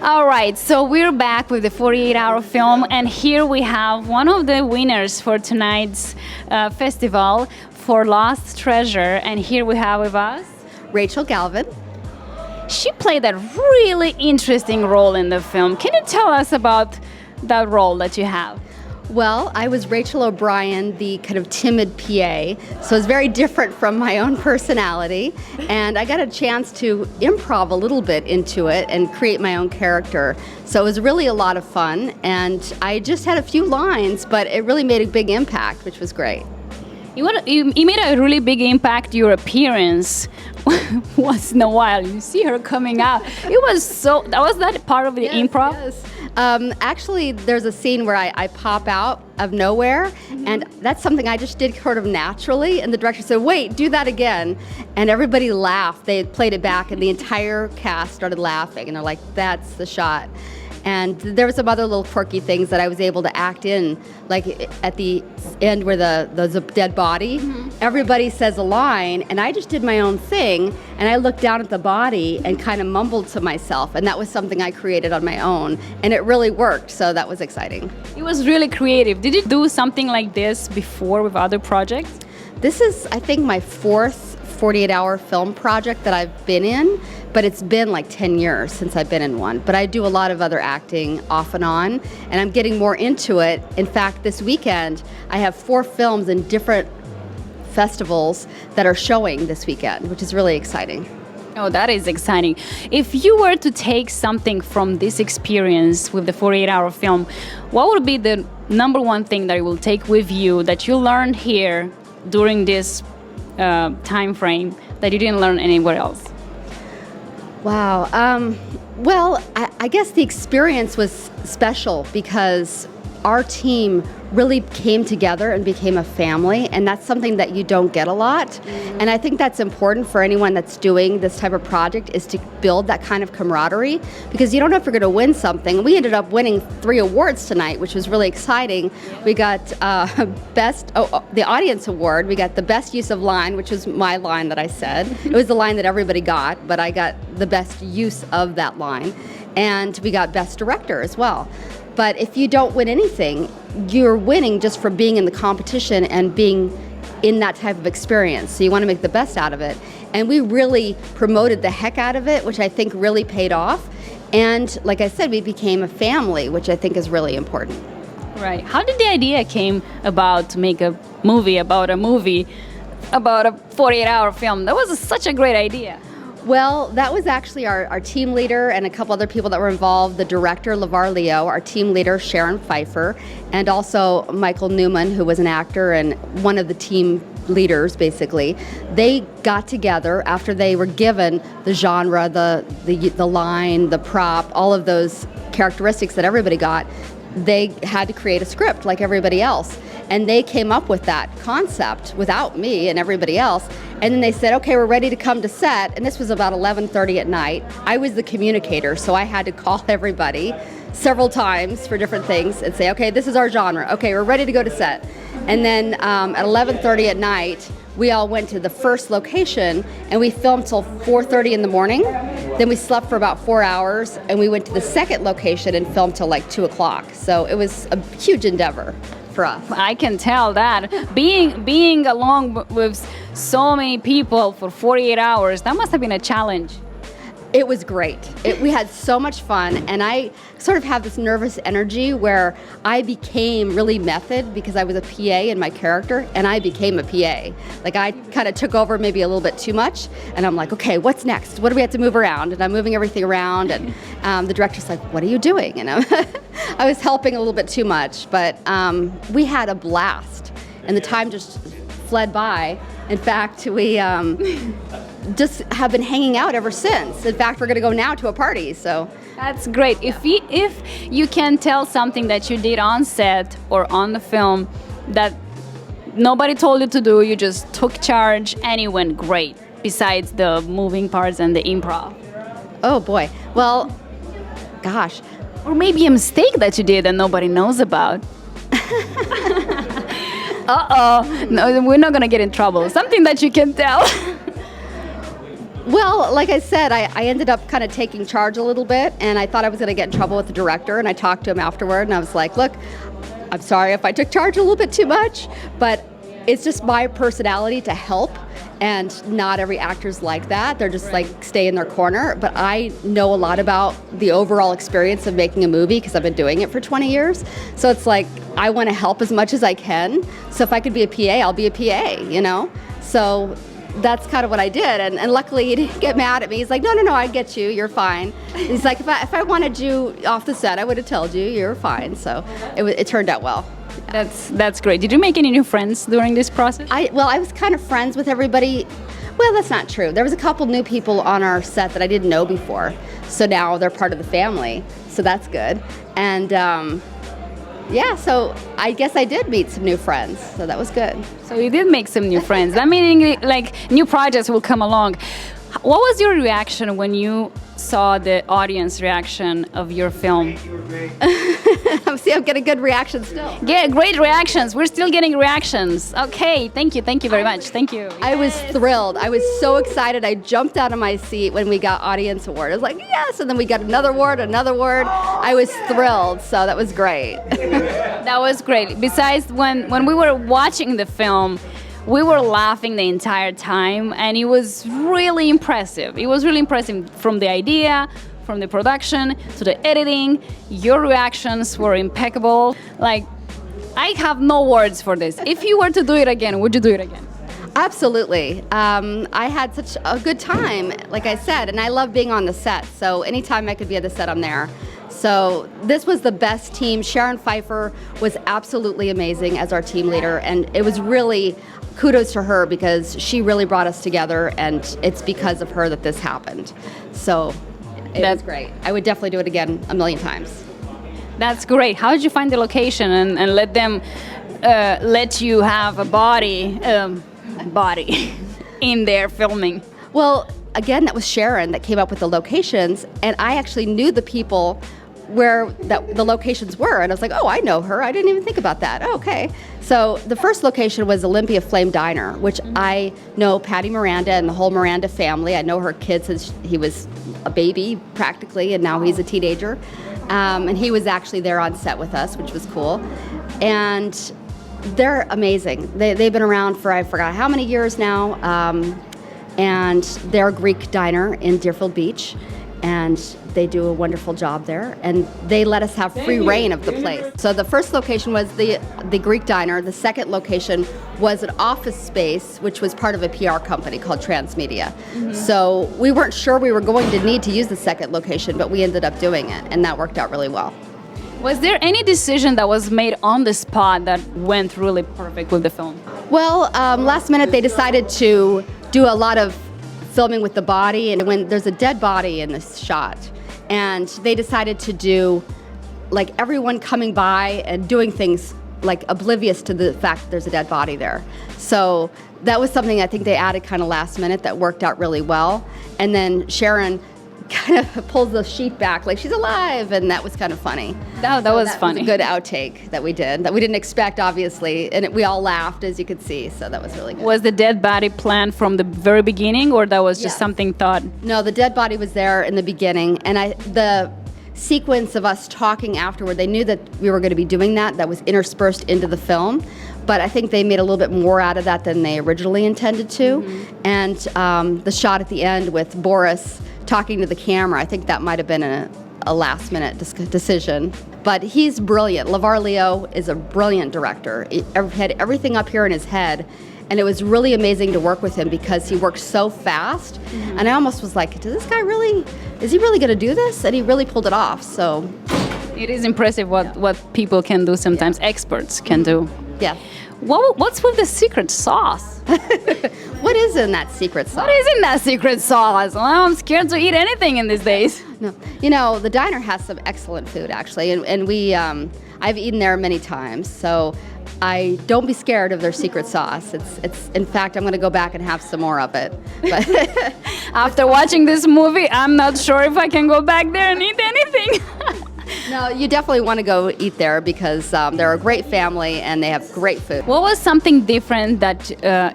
All right, so we're back with the 48-hour film, and here we have one of the winners for tonight's festival for Lost Treasure, and here we have with us Rachel Galvin. She played a really interesting role in the film. Can you tell us about that role that you have? Well, I was Rachel O'Brien, the kind of timid PA, so it's very different from my own personality, and I got a chance to improv a little bit into it and create my own character. So it was really a lot of fun, and I just had a few lines, but it really made a big impact, which was great. You made a really big impact. Your appearance once in a while. You see her coming out. It was so. Was that part of the improv? Yes. Actually, there's a scene where I pop out of nowhere, and that's something I just did sort of naturally. And the director said, "Wait, do that again," and everybody laughed. They played it back, and the entire cast started laughing, and they're like, "That's the shot." And there were some other little quirky things that I was able to act in, like at the end where there's a dead body. Everybody says a line, and I just did my own thing, and I looked down at the body and kind of mumbled to myself, and that was something I created on my own, and it really worked, so that was exciting. It was really creative. Did you do something like this before with other projects? This is, I think, my fourth 48-hour film project that I've been in, but it's been like 10 years since I've been in one. But I do a lot of other acting off and on, and I'm getting more into it. In fact, this weekend, I have 4 films in different festivals that are showing this weekend, which is really exciting. Oh, that is exciting. If you were to take something from this experience with the 48-hour film, what would be the number one thing that you will take with you that you learned here during this time frame that you didn't learn anywhere else? Wow. Well, I guess the experience was special because our team really came together and became a family, and that's something that you don't get a lot. And I think that's important for anyone that's doing this type of project, is to build that kind of camaraderie, because you don't know if you're going to win something. We ended up winning 3 awards tonight, which was really exciting. We got the audience award. We got the best use of line, which was my line that I said. It was the line that everybody got, but I got the best use of that line. And we got best director as well. But if you don't win anything, you're winning just for being in the competition and being in that type of experience. So you want to make the best out of it. And we really promoted the heck out of it, which I think really paid off. And like I said, we became a family, which I think is really important. Right. How did the idea came about to make a movie about a 48-hour film? That was such a great idea. Well, that was actually our team leader and a couple other people that were involved, the director, LeVar Leo, our team leader, Sharon Pfeiffer, and also Michael Newman, who was an actor and one of the team leaders, basically. They got together after they were given the genre, the line, the prop, all of those characteristics that everybody got. They had to create a script like everybody else. And they came up with that concept without me and everybody else. And then they said, okay, we're ready to come to set. And this was about 11:30 at night. I was the communicator, so I had to call everybody several times for different things and say, okay, this is our genre. Okay, we're ready to go to set. And then at 11:30 at night, we all went to the first location, and we filmed till 4:30 in the morning. Then we slept for about 4 hours, and we went to the second location and filmed till like 2 o'clock. So it was a huge endeavor for us. I can tell that. Being along with so many people for 48 hours, that must have been a challenge. It was great. We had so much fun, and I sort of have this nervous energy where I became really method because I was a PA in my character, and I became a PA. Like, I kind of took over maybe a little bit too much, and I'm like, okay, what's next? What do we have to move around? And I'm moving everything around, and the director's like, what are you doing? And I was helping a little bit too much, but we had a blast, and the time just fled by. In fact, we just have been hanging out ever since. In fact, we're going to go now to a party. So that's great. If you can tell something that you did on set or on the film that nobody told you to do, you just took charge and it went great, besides the moving parts and the improv. Oh boy. Well, gosh. Or maybe a mistake that you did and nobody knows about. Uh-oh. No, we're not going to get in trouble. Something that you can tell. Well, like I said, I ended up kind of taking charge a little bit, and I thought I was going to get in trouble with the director, and I talked to him afterward, and I was like, look, I'm sorry if I took charge a little bit too much, but it's just my personality to help, and not every actor's like that. They're just like stay in their corner, but I know a lot about the overall experience of making a movie because I've been doing it for 20 years. So it's like I want to help as much as I can. So if I could be a PA, I'll be a PA, you know? So that's kind of what I did, and luckily he didn't get mad at me. He's like, no, I get you, you're fine. He's like, if I wanted you off the set, I would have told you, you're fine. So it turned out well. That's great. Did you make any new friends during this process? I was kind of friends with everybody. Well, that's not true. There was a couple new people on our set that I didn't know before, so now they're part of the family, so that's good. And yeah, so I guess I did meet some new friends, so that was good. So you did make some new friends. I mean, like new projects will come along. What was your reaction when you saw the audience reaction of your film? See, I'm getting good reactions still. Yeah, great reactions. We're still getting reactions. Okay, thank you very much. Thank you. I was thrilled. I was so excited. I jumped out of my seat when we got audience award. I was like, yes, and then we got another award. I was thrilled, so that was great. That was great. Besides, when we were watching the film, we were laughing the entire time, and it was really impressive. It was really impressive from the idea, from the production to the editing. Your reactions were impeccable. Like, I have no words for this. If you were to do it again, would you do it again? Absolutely. I had such a good time, like I said, and I love being on the set. So anytime I could be at the set, I'm there. So this was the best team. Sharon Pfeiffer was absolutely amazing as our team leader, and it was really kudos to her because she really brought us together, and it's because of her that this happened. So that's great. I would definitely do it again a million times. That's great. How did you find the location and let them let you have a body in there filming? Well, again, that was Sharon that came up with the locations, and I actually knew the people where the locations were, and I was like, oh, I know her. I didn't even think about that. Oh, okay. So the first location was Olympia Flame Diner, which I know Patty Miranda and the whole Miranda family. I know her kids since he was a baby practically, and now he's a teenager. And he was actually there on set with us, which was cool. And they're amazing. They've been around for I forgot how many years now. And they're a Greek diner in Deerfield Beach, and they do a wonderful job there, and they let us have free reign of the place. So the first location was the Greek diner. The second location was an office space, which was part of a PR company called Transmedia. Mm-hmm. So we weren't sure we were going to need to use the second location, but we ended up doing it, and that worked out really well. Was there any decision that was made on the spot that went really perfect with the film? Well, last minute they decided to do a lot of filming with the body, and when there's a dead body in this shot, and they decided to do like everyone coming by and doing things like oblivious to the fact that there's a dead body there. So that was something I think they added kind of last minute that worked out really well. And then Sharon kind of pulls the sheet back like she's alive, and that was kind of funny. That was funny. Was a good outtake that we did, that we didn't expect, obviously, and we all laughed, as you could see, so that was really good. Was the dead body planned from the very beginning, or that was just something thought? No, the dead body was there in the beginning, and the sequence of us talking afterward, they knew that we were going to be doing that was interspersed into the film, but I think they made a little bit more out of that than they originally intended to. Mm-hmm. And the shot at the end with Boris talking to the camera, I think that might have been a last-minute decision. But he's brilliant. LeVar Leo is a brilliant director. He had everything up here in his head, and it was really amazing to work with him because he works so fast. Mm-hmm. And I almost was like, is he really going to do this? And he really pulled it off. So it is impressive what people can do sometimes, experts can do. Yeah. What's with the secret sauce? What is in that secret sauce? What is in that secret sauce? Well, I'm scared to eat anything in these days. No, the diner has some excellent food actually, and we I've eaten there many times, so I don't be scared of their secret sauce. It's in fact, I'm going to go back and have some more of it. But after watching this movie, I'm not sure if I can go back there and eat anything. No, you definitely want to go eat there because they're a great family and they have great food. What was something different that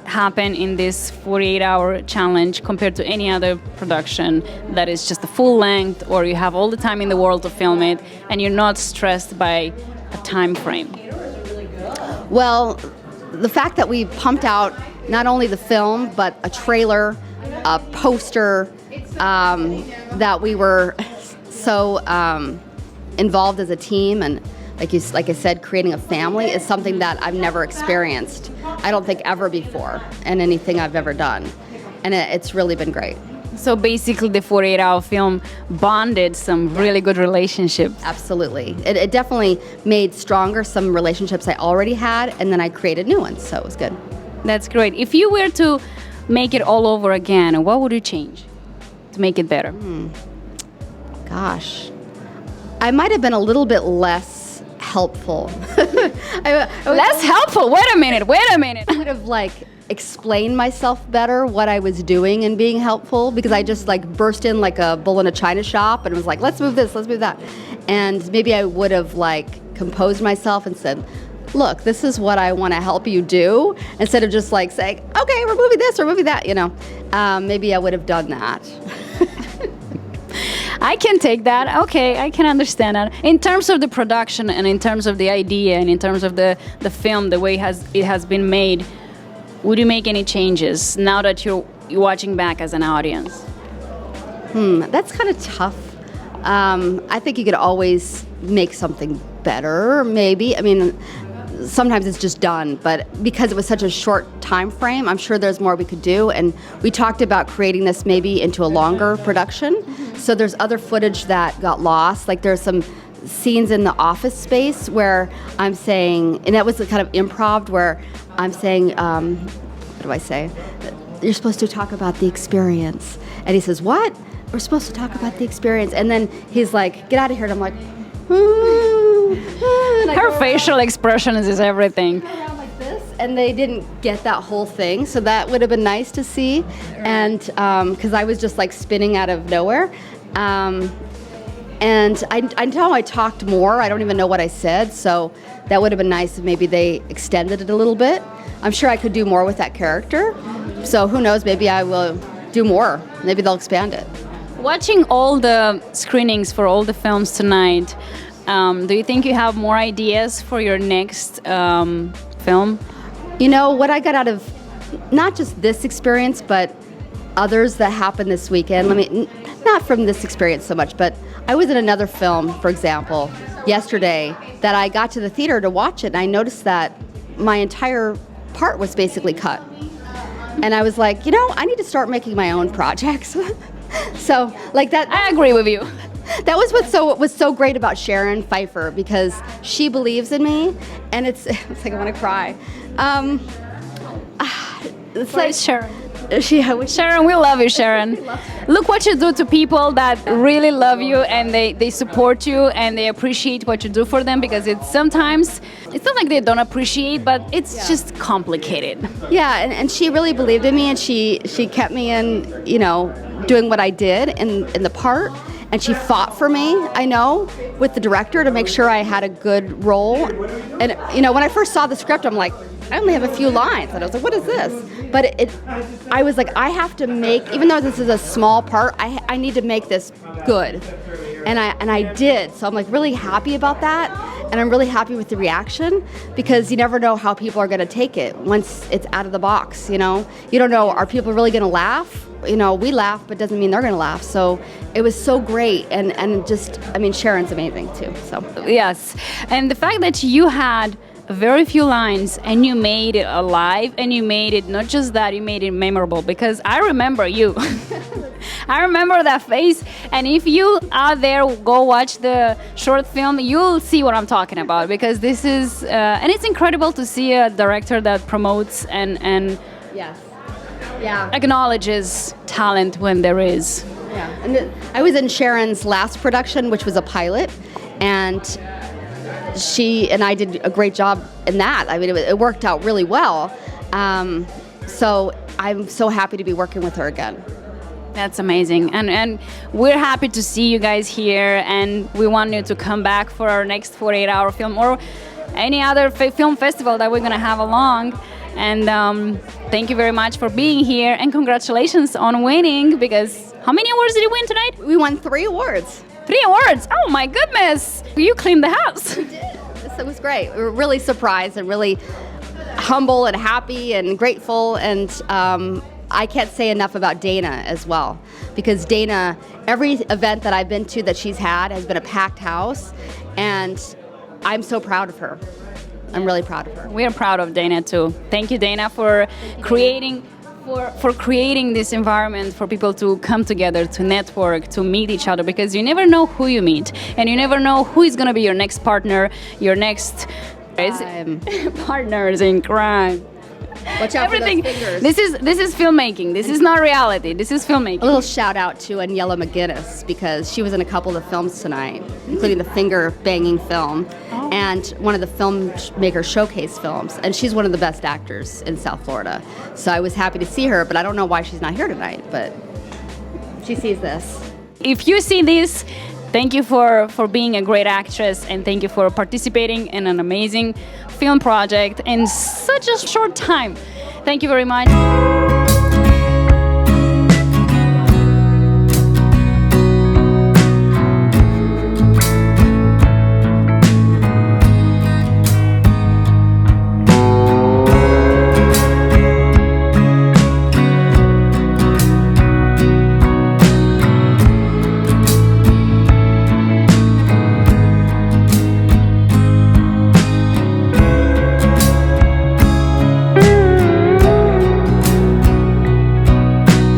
happened in this 48-hour challenge compared to any other production that is just a full length, or you have all the time in the world to film it and you're not stressed by a time frame? Well, the fact that we pumped out not only the film, but a trailer, a poster, that we were so involved as a team, and like I said, creating a family is something that I've never experienced. I don't think ever before in anything I've ever done, and it's really been great. So basically, the 48-hour film bonded some really good relationships. Absolutely, it definitely made stronger some relationships I already had, and then I created new ones. So it was good. That's great. If you were to make it all over again, what would you change to make it better? Gosh, I might have been a little bit less helpful. Less helpful? Wait a minute. I would have explained myself better what I was doing and being helpful, because I just burst in like a bull in a china shop and was like, let's move this, let's move that. And maybe I would have composed myself and said, look, this is what I want to help you do, instead of just saying, okay, we're moving this or moving that, maybe I would have done that. I can take that. Okay, I can understand that. In terms of the production and in terms of the idea and in terms of the film, the way it has been made, would you make any changes now that you're watching back as an audience? That's kind of tough. I think you could always make something better, maybe. I mean, sometimes it's just done, but because it was such a short time frame, I'm sure there's more we could do. And we talked about creating this maybe into a longer production. So there's other footage that got lost. There's some scenes in the office space where I'm saying, and that was kind of improv, where I'm saying, what do I say? You're supposed to talk about the experience. And he says, what? We're supposed to talk about the experience. And then he's like, get out of here. And I'm like, her facial expressions is everything. Around like this, and they didn't get that whole thing, so that would have been nice to see. And because I was just spinning out of nowhere, and I know I talked more. I don't even know what I said, so that would have been nice if maybe they extended it a little bit. I'm sure I could do more with that character, so who knows? Maybe I will do more. Maybe they'll expand it. Watching all the screenings for all the films tonight, do you think you have more ideas for your next film? What I got out of not just this experience, but others that happened this weekend. Not from this experience so much, but I was in another film, for example, yesterday, that I got to the theater to watch it, and I noticed that my entire part was basically cut. And I was like, I need to start making my own projects. So, that. I agree with you. That was what was so great about Sharon Pfeiffer, because she believes in me, and it's like I want to cry. It's Sharon. Sharon, we love you, Sharon. Look what you do to people that really love you, and they support you and they appreciate what you do for them, because it's sometimes it's not like they don't appreciate, but it's just complicated. Yeah, and she really believed in me, and she kept me in, doing what I did in the part. And she fought for me, I know, with the director to make sure I had a good role. And, when I first saw the script, I'm like, I only have a few lines. And I was like, what is this? But I was like, I have to make, even though this is a small part, I need to make this good. And I did. So I'm really happy about that. And I'm really happy with the reaction, because you never know how people are going to take it once it's out of the box, You don't know, are people really going to laugh? We laugh, but doesn't mean they're going to laugh. So it was so great. And just, Sharon's amazing too. So yes. And the fact that you had very few lines and you made it alive, and you made it, not just that, you made it memorable, because I remember you. I remember that face, and if you out there go watch the short film, you'll see what I'm talking about, because this is, and it's incredible to see a director that promotes and yes. Yeah. acknowledges talent when there is. Yeah, and I was in Sharon's last production, which was a pilot, and she and I did a great job in that. It worked out really well. So I'm so happy to be working with her again. That's amazing, and we're happy to see you guys here, and we want you to come back for our next 48-hour film or any other film festival that we're gonna have along. And thank you very much for being here, and congratulations on winning, because how many awards did you win tonight? We won 3 awards. 3 awards! Oh my goodness! You cleaned the house. We did. It was great. We were really surprised and really humble and happy and grateful, and I can't say enough about Dana as well, because Dana, every event that I've been to that she's had has been a packed house, and I'm so proud of her. I'm really proud of her. We are proud of Dana too. Thank you, Dana, for creating this environment for people to come together, to network, to meet each other, because you never know who you meet, and you never know who is going to be your next partner, your next partners in crime. Watch out Everything. for those fingers. This is filmmaking. This is not reality. This is filmmaking. A little shout out to Aniela McGinnis, because she was in a couple of films tonight, including the finger banging film and one of the filmmaker showcase films. And she's one of the best actors in South Florida. So I was happy to see her, but I don't know why she's not here tonight, but she sees this. If you see this, thank you for being a great actress, and thank you for participating in an amazing film project in such a short time. Thank you very much.